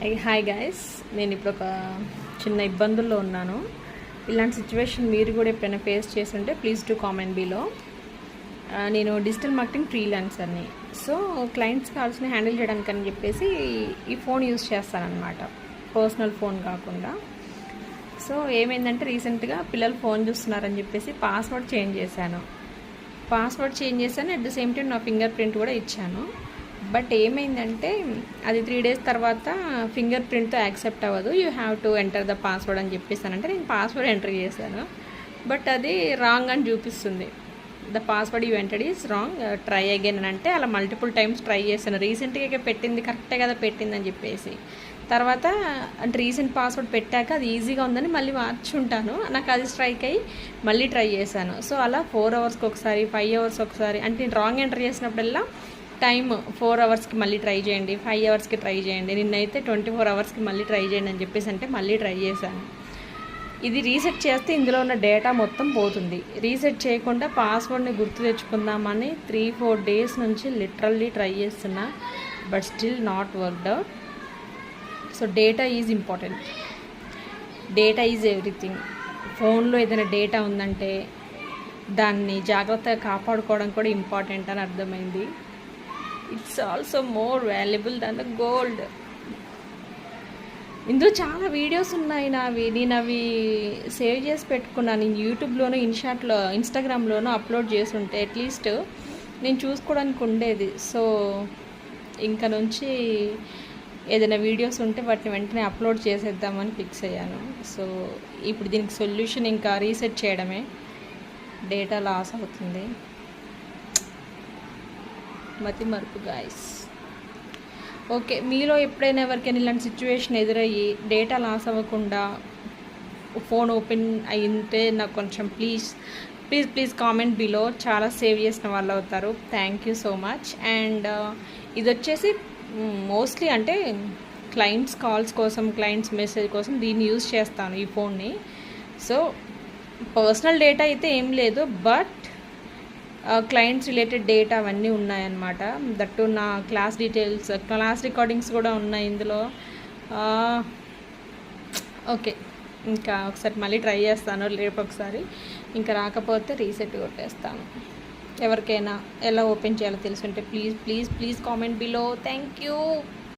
Hi guys, నేను ఇప్పుడు ఒక చిన్న ఇబ్బందుల్లో ఉన్నాను. ఇలాంటి సిచ్యువేషన్ మీరు కూడా ఎప్పుడైనా ఫేస్ చేస్తుంటే ప్లీజ్ టు కామెంట్ బిలో. నేను డిజిటల్ మార్కెటింగ్ ఫ్రీలాన్సర్ని. సో క్లయింట్స్ కాల్స్ని హ్యాండిల్ చేయడానికి అని చెప్పేసి ఈ ఫోన్ యూజ్ చేస్తానన్నమాట, పర్సనల్ ఫోన్ కాకుండా. సో ఏమైందంటే రీసెంట్గా పిల్లలు ఫోన్ చూస్తున్నారని చెప్పేసి పాస్వర్డ్ చేంజ్ చేశాను. అట్ ద సేమ్ టైం నా ఫింగర్ ప్రింట్ కూడా ఇచ్చాను. బట్ ఏమైందంటే అది 3 days తర్వాత ఫింగర్ ప్రింట్తో యాక్సెప్ట్ అవ్వదు, you have to enter the password అని చెప్పేసానంటే నేను పాస్వర్డ్ ఎంటర్ చేశాను. బట్ అది రాంగ్ అని చూపిస్తుంది. The password you entered is wrong, try again అని అంటే అలా మల్టిపుల్ టైమ్స్ ట్రై చేశాను. రీసెంట్గా పెట్టింది కరెక్టే కదా పెట్టిందని చెప్పేసి. తర్వాత అంటే రీసెంట్ పాస్వర్డ్ పెట్టాక అది ఈజీగా ఉందని మళ్ళీ మార్చుంటాను, నాకు అది స్ట్రైక్ అయ్యి మళ్ళీ ట్రై చేశాను. సో అలా 4 hours ఒకసారి, 5 hours ఒకసారి, అంటే నేను రాంగ్ ఎంటర్ చేసినప్పుడల్లా టైమ్ 4 hours మళ్ళీ ట్రై చేయండి, 5 hours ట్రై చేయండి, నిన్నైతే 24 hours మళ్ళీ ట్రై చేయండి అని చెప్పేసి అంటే మళ్ళీ ట్రై చేశాను. ఇది రీసెట్ చేస్తే ఇందులో ఉన్న డేటా మొత్తం పోతుంది. రీసెట్ చేయకుండా పాస్వర్డ్ని గుర్తు తెచ్చుకుందామని 3-4 days నుంచి లిటరల్లీ ట్రై చేస్తున్నా, but still not worked out. So data is important, data is everything. ఫోన్లో ఏదైనా డేటా ఉందంటే దాన్ని జాగ్రత్తగా కాపాడుకోవడం కూడా ఇంపార్టెంట్ అని అర్థమైంది. It's also more valuable than the gold. ఇందులో చాలా వీడియోస్ ఉన్నాయి నావి, నేను అవి సేవ్ చేసి పెట్టుకున్నాను. నేను యూట్యూబ్లోనూ, ఇన్స్టాగ్రామ్లోనూ అప్లోడ్ చేస్తుంటే అట్లీస్ట్ నేను చూసుకోవడానికి ఉండేది. సో ఇంకా నుంచి ఏదైనా వీడియోస్ ఉంటే వాటిని వెంటనే అప్లోడ్ చేసేద్దామని ఫిక్స్ అయ్యాను. సో ఇప్పుడు దీనికి సొల్యూషన్ ఇంకా రీసెట్ చేయడమే. డేటా లాస్ అవుతుంది, మతి మరుపు గాయస్. ఓకే, మీలో ఎప్పుడైనా ఎవరికైనా ఇలాంటి సిచ్యువేషన్ ఎదురయ్యి డేటా లాస్ అవ్వకుండా ఫోన్ ఓపెన్ అయింటే నాకు కొంచెం ప్లీజ్ కామెంట్ బిలో. చాలా సేవ్ చేసిన వాళ్ళు అవుతారు. Thank you so much. And ఇది వచ్చేసి మోస్ట్లీ అంటే క్లయింట్స్ కాల్స్ కోసం, క్లయింట్స్ మెసేజ్ కోసం దీన్ని యూజ్ చేస్తాను ఈ ఫోన్ని. సో పర్సనల్ డేటా అయితే ఏం లేదు, బట్ క్లయింట్స్ రిలేటెడ్ డేటా అవన్నీ ఉన్నాయన్నమాట. దట్టు నా క్లాస్ డీటెయిల్స్, క్లాస్ రికార్డింగ్స్ కూడా ఉన్నాయి ఇందులో. ఓకే, ఇంకా ఒకసారి మళ్ళీ ట్రై చేస్తాను రేపు ఒకసారి. ఇంకా రాకపోతే రీసెట్ కొట్టేస్తాను. ఎవరికైనా ఎలా ఓపెన్ చేయాలో తెలుసుంటే please comment below. Thank you.